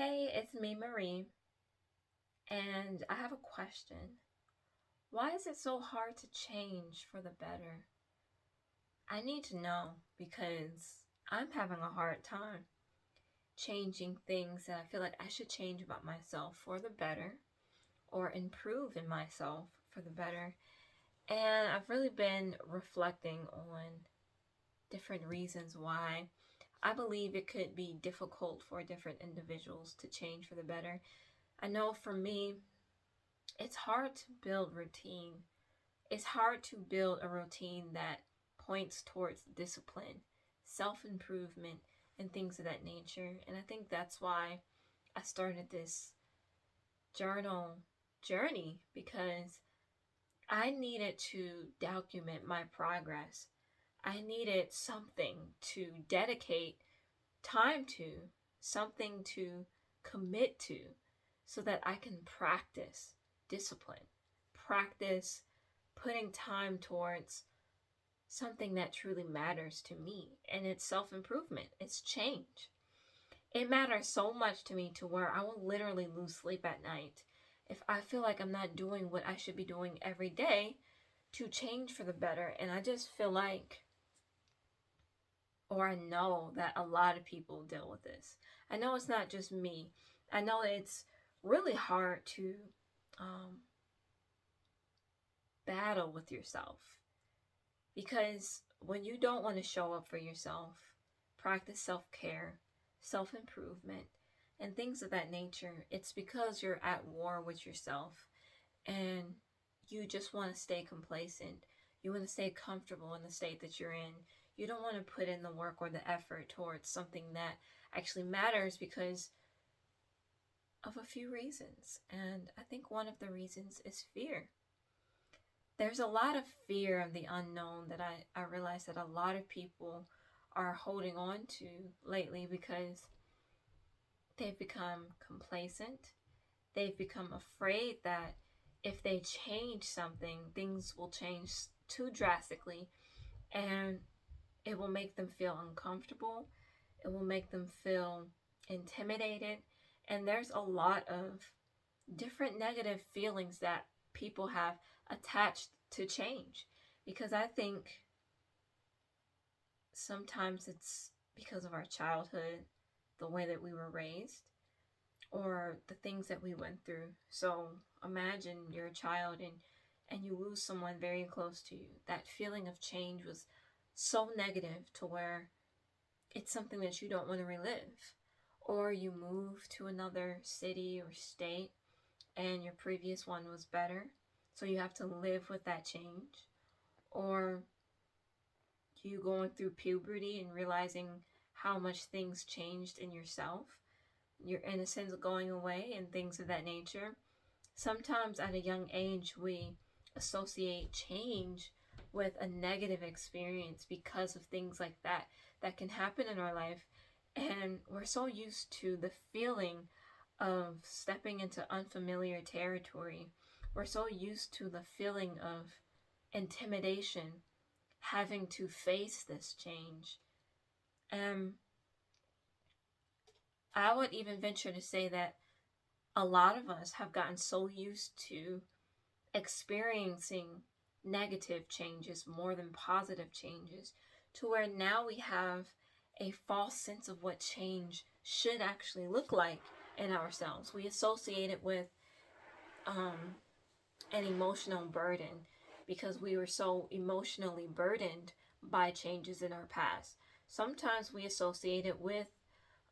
Hey, it's me, Marie, and I have a question. Why is it so hard to change for the better? I need to know because I'm having a hard time changing things that I feel like I should change about myself for the better or improve in myself for the better. And I've really been reflecting on different reasons why I believe it could be difficult for different individuals to change for the better. I know for me, it's hard to build routine. It's hard to build a routine that points towards discipline, self improvement, and things of that nature. And I think that's why I started this journal journey because I needed to document my progress. I needed something to dedicate time to, something to commit to, so that I can practice discipline, practice putting time towards something that truly matters to me. And it's self improvement, it's change. It matters so much to me to where I will literally lose sleep at night if I feel like I'm not doing what I should be doing every day to change for the better. And I just feel like, or I know that a lot of people deal with this. I know it's not just me. I know it's really hard to um, battle with yourself because when you don't want to show up for yourself, practice self care, self improvement, and things of that nature, it's because you're at war with yourself and you just want to stay complacent. You want to stay comfortable in the state that you're in. You don't want to put in the work or the effort towards something that actually matters because of a few reasons. And I think one of the reasons is fear. There's a lot of fear of the unknown that I realize that a lot of people are holding on to lately because they've become complacent. They've become afraid that if they change something, things will change too drastically and it will make them feel uncomfortable. It will make them feel intimidated. And there's a lot of different negative feelings that people have attached to change. Because I think sometimes it's because of our childhood, the way that we were raised, or the things that we went through. So imagine you're a child and you lose someone very close to you. That feeling of change was so negative to where it's something that you don't want to relive. Or you move to another city or state and your previous one was better, so you have to live with that change. Or you going through puberty and realizing how much things changed in yourself, your innocence going away, and things of that nature. Sometimes at a young age, we associate change with a negative experience because of things like that that can happen in our life. And we're so used to the feeling of stepping into unfamiliar territory. We're so used to the feeling of intimidation, having to face this change. And I would even venture to say that a lot of us have gotten so used to experiencing negative changes more than positive changes to where now we have a false sense of what change should actually look like in ourselves. We associate it with an emotional burden because we were so emotionally burdened by changes in our past. Sometimes we associate it with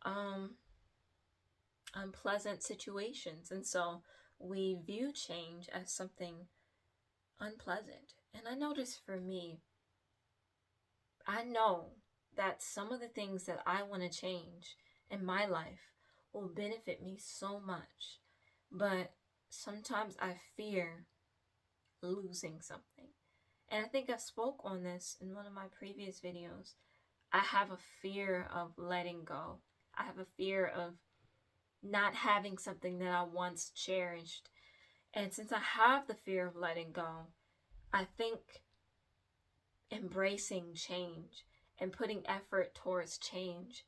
um, unpleasant situations, and so we view change as something unpleasant. And I notice for me, I know that some of the things that I want to change in my life will benefit me so much, but sometimes I fear losing something. And I think I spoke on this in one of my previous videos. I have a fear of letting go. I have a fear of not having something that I once cherished. And since I have the fear of letting go, I think embracing change and putting effort towards change,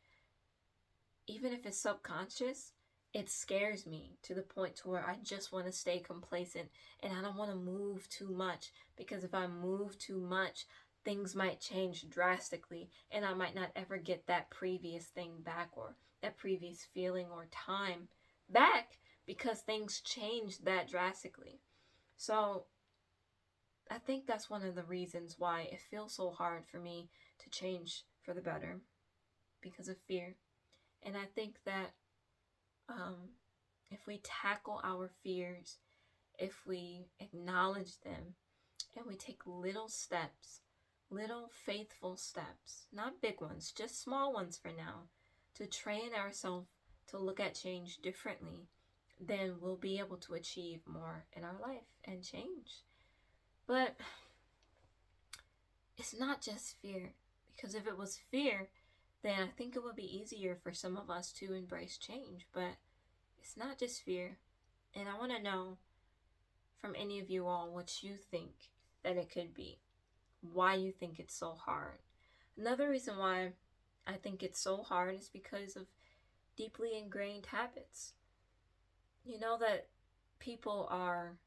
even if it's subconscious, it scares me to the point to where I just want to stay complacent and I don't want to move too much, because if I move too much, things might change drastically and I might not ever get that previous thing back, or that previous feeling or time back, because things change that drastically. So I think that's one of the reasons why it feels so hard for me to change for the better, because of fear. And I think that um, if we tackle our fears, if we acknowledge them, and we take little steps, little faithful steps, not big ones, just small ones for now, to train ourselves to look at change differently, then we'll be able to achieve more in our life and change. But it's not just fear, because if it was fear, then I think it would be easier for some of us to embrace change. But it's not just fear. And I want to know from any of you all what you think that it could be, why you think it's so hard. Another reason why I think it's so hard is because of deeply ingrained habits. You know that people are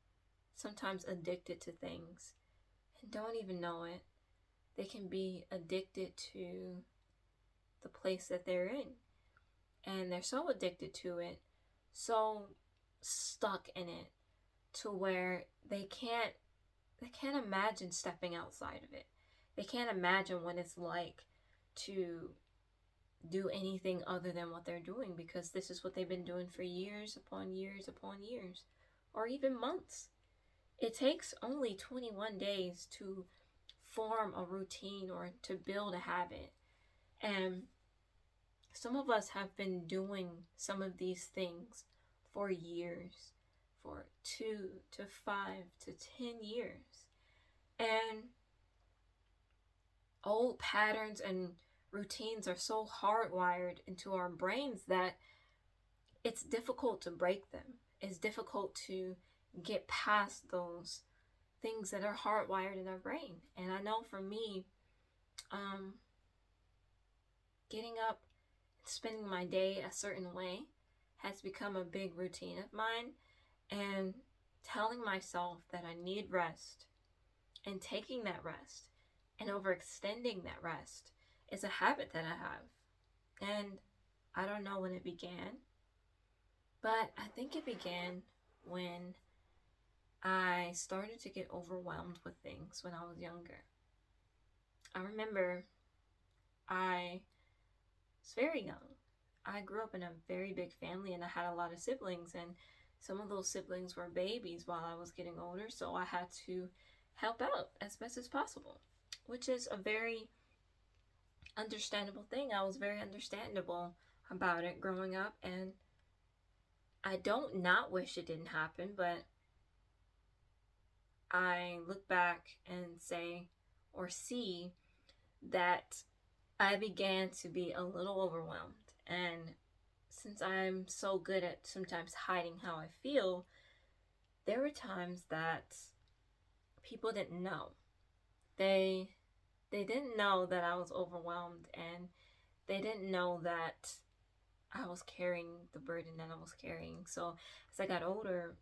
sometimes addicted to things and don't even know it. They can be addicted to the place that they're in, and they're so addicted to it, so stuck in it, to where they can't imagine stepping outside of it. They can't imagine what it's like to do anything other than what they're doing, because this is what they've been doing for years upon years upon years, or even months. It takes only 21 days to form a routine or to build a habit. And some of us have been doing some of these things for years, for 2 to 5 to 10 years. And old patterns and routines are so hardwired into our brains that it's difficult to break them. It's difficult to get past those things that are hardwired in our brain. And I know for me, um, getting up, spending my day a certain way has become a big routine of mine. And telling myself that I need rest and taking that rest and overextending that rest is a habit that I have. And I don't know when it began, but I think it began when I started to get overwhelmed with things when I was younger. I remember I was very young. I grew up in a very big family and I had a lot of siblings, and some of those siblings were babies while I was getting older, so I had to help out as best as possible, which is a very understandable thing. I was very understandable about it growing up, and I don't not wish it didn't happen, but I look back and say or see that I began to be a little overwhelmed. And since I'm so good at sometimes hiding how I feel, there were times that people didn't know. They didn't know that I was overwhelmed, and they didn't know that I was carrying the burden that I was carrying. So as I got older,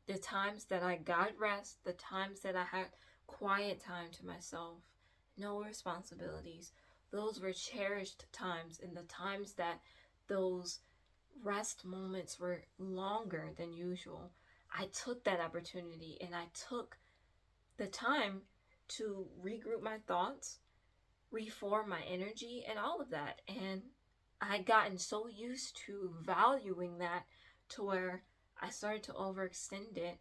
the times that I got rest, the times that I had quiet time to myself, no responsibilities, those were cherished times. And the times that those rest moments were longer than usual, I took that opportunity and I took the time to regroup my thoughts, reform my energy, and all of that. And I had gotten so used to valuing that to where I started to overextend it.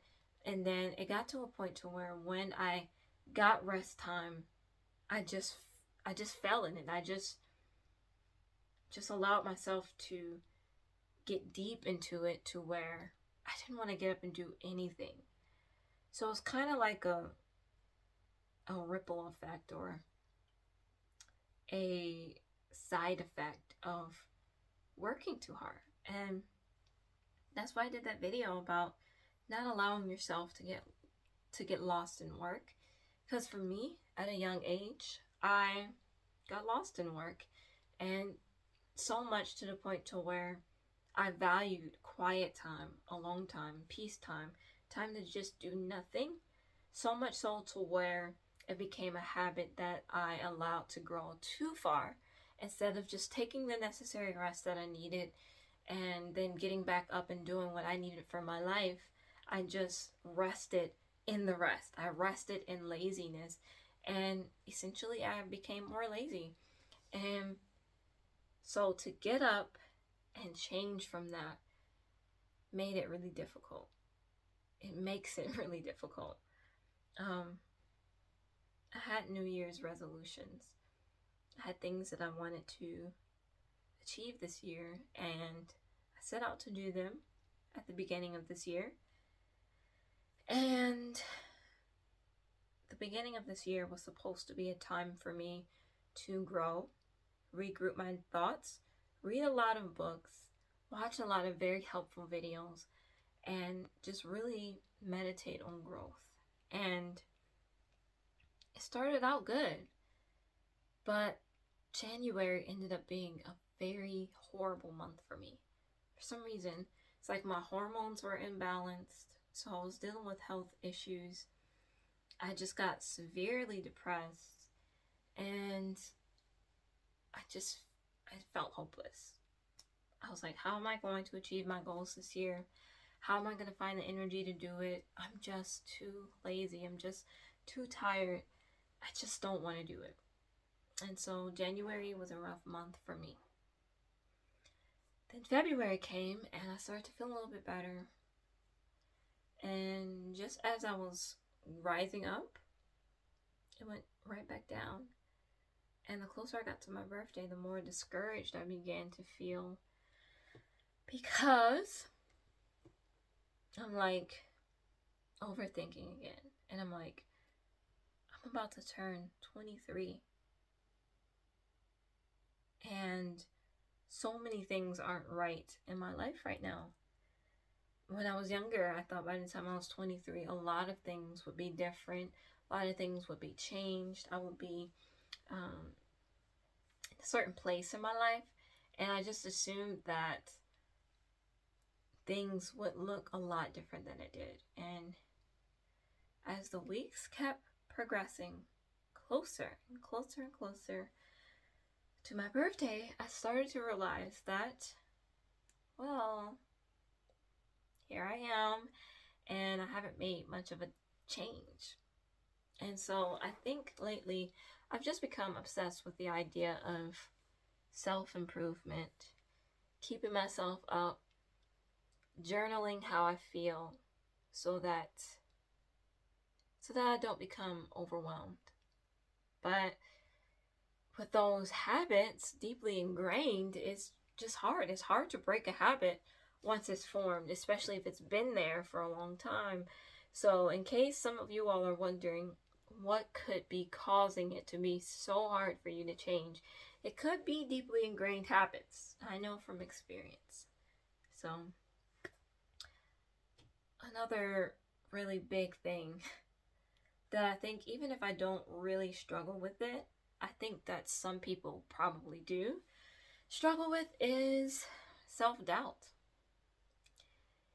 And then it got to a point to where when I got rest time, I just fell in it. I just allowed myself to get deep into it to where I didn't want to get up and do anything. So it's kind of like a ripple effect, or a side effect of working too hard. And that's why I did that video about not allowing yourself to get lost in work. Because for me, at a young age, I got lost in work, and so much to the point to where I valued quiet time, alone time, peace time, time to just do nothing. So much so to where it became a habit that I allowed to grow too far instead of just taking the necessary rest that I needed and then getting back up and doing what I needed for my life. I just rested in the rest. I rested in laziness, and essentially I became more lazy. And so to get up and change from that made it really difficult. It makes it really difficult. Um, I had New Year's resolutions. I had things that I wanted to achieve this year, and I set out to do them at the beginning of this year. And the beginning of this year was supposed to be a time for me to grow, regroup my thoughts, read a lot of books, watch a lot of very helpful videos, and just really meditate on growth. And it started out good, but January ended up being a very horrible month for me. For some reason, it's like my hormones were imbalanced, so I was dealing with health issues. I just got severely depressed, and I felt hopeless. I was like, how am I going to achieve my goals this year? How am I going to find the energy to do it? I'm just too lazy. I'm just too tired. I just don't want to do it. And so January was a rough month for me. Then February came and I started to feel a little bit better. And just as I was rising up, it went right back down. And the closer I got to my birthday, the more discouraged I began to feel, because I'm like overthinking again. And I'm like, I'm about to turn 23. And so many things aren't right in my life right now. When I was younger, I thought by the time I was 23, a lot of things would be different. A lot of things would be changed. I would be in a certain place in my life. And I just assumed that things would look a lot different than it did. And as the weeks kept progressing closer and closer and closer to my birthday, I started to realize that, well, here I am, and I haven't made much of a change. And so I think lately I've just become obsessed with the idea of self-improvement, keeping myself up, journaling how I feel so that I don't become overwhelmed. But with those habits deeply ingrained, it's just hard. It's hard to break a habit once it's formed, especially if it's been there for a long time. So in case some of you all are wondering what could be causing it to be so hard for you to change, it could be deeply ingrained habits. I know from experience. So another really big thing that I think, even if I don't really struggle with it, I think that some people probably do struggle with, is self-doubt.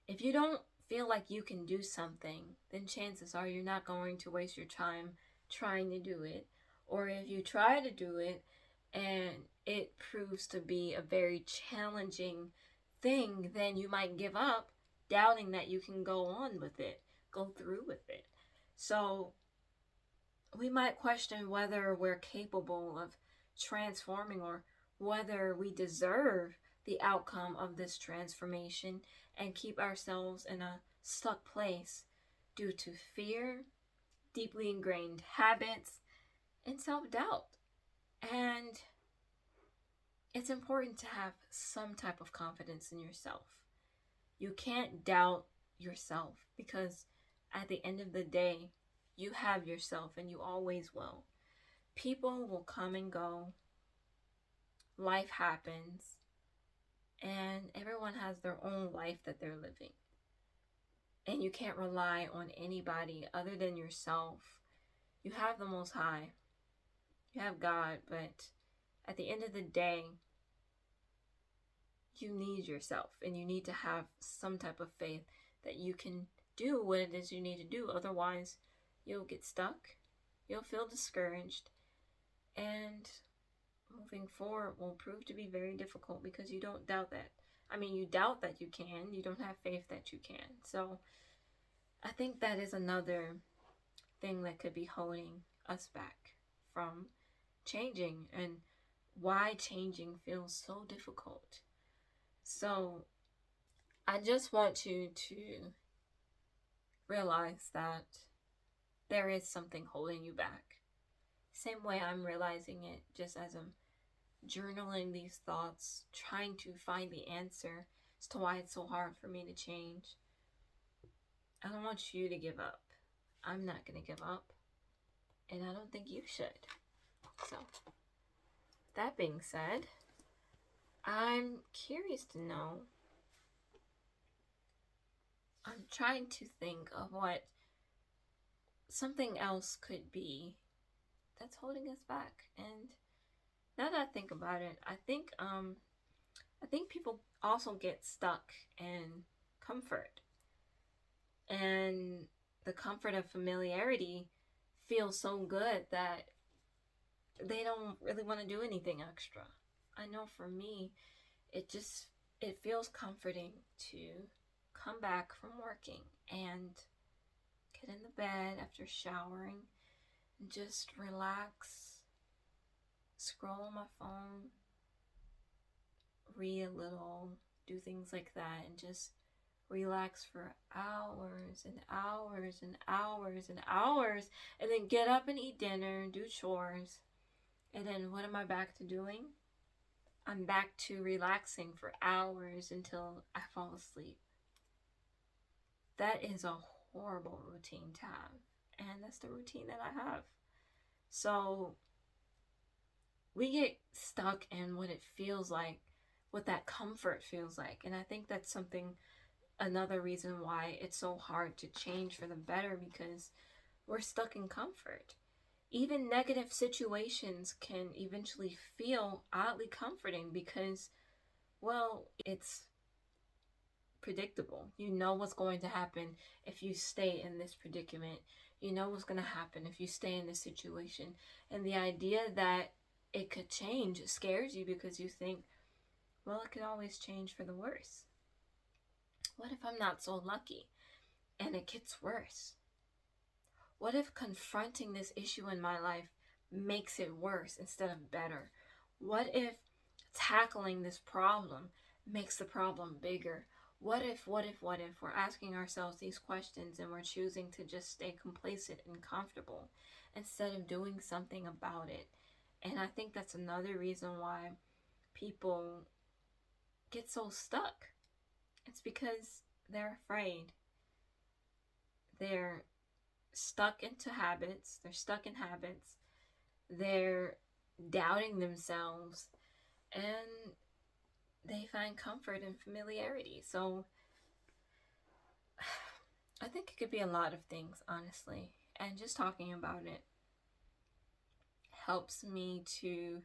If you don't feel like you can do something, then chances are you're not going to waste your time trying to do it. Or if you try to do it and it proves to be a very challenging thing, then you might give up, doubting that you can go on with it, go through with it. So we might question whether we're capable of transforming, or whether we deserve the outcome of this transformation, and keep ourselves in a stuck place due to fear, deeply ingrained habits, and self-doubt. And it's important to have some type of confidence in yourself. You can't doubt yourself, because at the end of the day, you have yourself and you always will. People will come and go. Life happens. And everyone has their own life that they're living. And you can't rely on anybody other than yourself. You have the Most High. You have God. But at the end of the day, you need yourself, and you need to have some type of faith that you can do what it is you need to do. Otherwise, you'll get stuck, you'll feel discouraged, and moving forward will prove to be very difficult because you don't doubt that. I mean, you doubt that you can, you don't have faith that you can. So I think that is another thing that could be holding us back from changing, and why changing feels so difficult. So I just want you to realize that there is something holding you back. Same way I'm realizing it just as I'm journaling these thoughts, trying to find the answer as to why it's so hard for me to change. I don't want you to give up. I'm not going to give up. And I don't think you should. So, that being said, I'm curious to know. I'm trying to think of what something else could be that's holding us back. And now that I think about it, I think people also get stuck in comfort. And the comfort of familiarity feels so good that they don't really want to do anything extra. I know for me, it feels comforting to come back from working and get in the bed after showering and just relax, scroll on my phone, read a little, do things like that, and just relax for hours and hours and hours and hours, and then get up and eat dinner and do chores. And then what am I back to doing? I'm back to relaxing for hours until I fall asleep. That is a horrible routine to have. And that's the routine that I have. So we get stuck in what it feels like, what that comfort feels like. And I think that's another reason why it's so hard to change for the better, because we're stuck in comfort. Even negative situations can eventually feel oddly comforting because, well, it's predictable. You know what's going to happen if you stay in this predicament. You know what's going to happen if you stay in this situation. And the idea that it could change scares you because you think, well, it could always change for the worse. What if I'm not so lucky and it gets worse? What if confronting this issue in my life makes it worse instead of better? What if tackling this problem makes the problem bigger? What if we're asking ourselves these questions and we're choosing to just stay complacent and comfortable instead of doing something about it? And I think that's another reason why people get so stuck. It's because they're afraid. They're stuck into habits. They're stuck in habits. They're doubting themselves. And they find comfort in familiarity. So I think it could be a lot of things, honestly. And just talking about it helps me to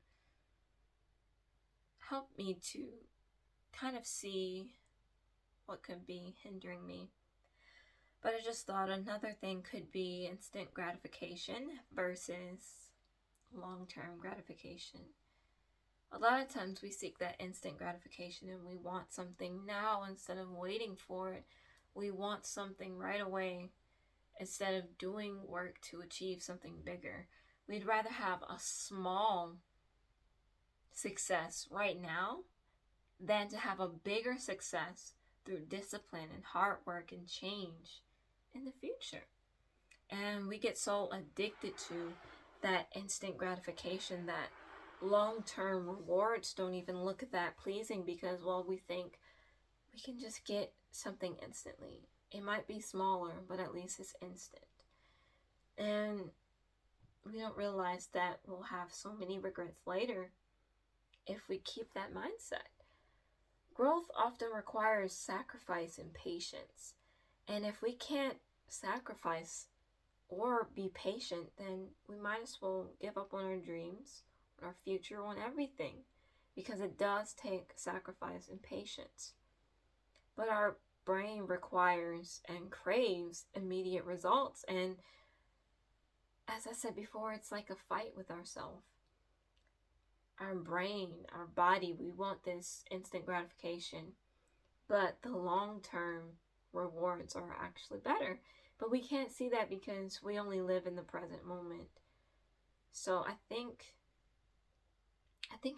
kind of see what could be hindering me. But I just thought another thing could be instant gratification versus long-term gratification. A lot of times we seek that instant gratification and we want something now instead of waiting for it. We want something right away instead of doing work to achieve something bigger. We'd rather have a small success right now than to have a bigger success through discipline and hard work and change in the future. And we get so addicted to that instant gratification that long-term rewards don't even look that pleasing because, well, we think we can just get something instantly. It might be smaller, but at least it's instant. And we don't realize that we'll have so many regrets later if we keep that mindset. Growth often requires sacrifice and patience. And if we can't sacrifice or be patient, then we might as well give up on our dreams, on our future, on everything. because it does take sacrifice and patience. But our brain requires and craves immediate results. And as I said before, it's like a fight with ourselves. Our brain, our body, we want this instant gratification, but the long-term rewards are actually better. But we can't see that because we only live in the present moment. So I think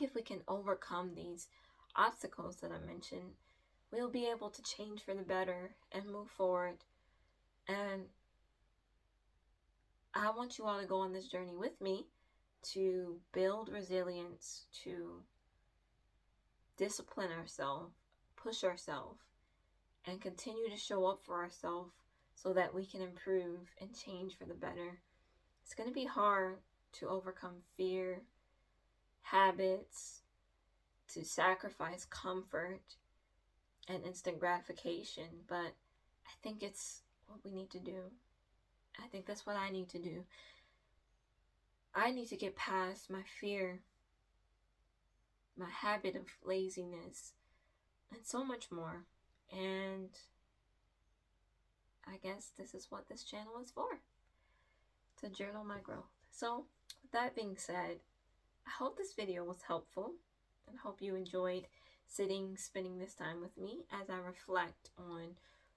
if we can overcome these obstacles that I mentioned, we'll be able to change for the better and move forward. And I want you all to go on this journey with me to build resilience, to discipline ourselves, push ourselves, and continue to show up for ourselves so that we can improve and change for the better. It's going to be hard to overcome fear, habits, to sacrifice comfort and instant gratification, but I think it's what we need to do. I think that's what I need to do. I need to get past my fear, my habit of laziness, and so much more. And I guess this is what this channel is for, to journal my growth. So with that being said, I hope this video was helpful and hope you enjoyed spending this time with me as I reflect on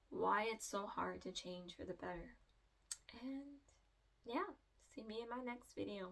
why it's so hard to change for the better. And yeah, see me in my next video.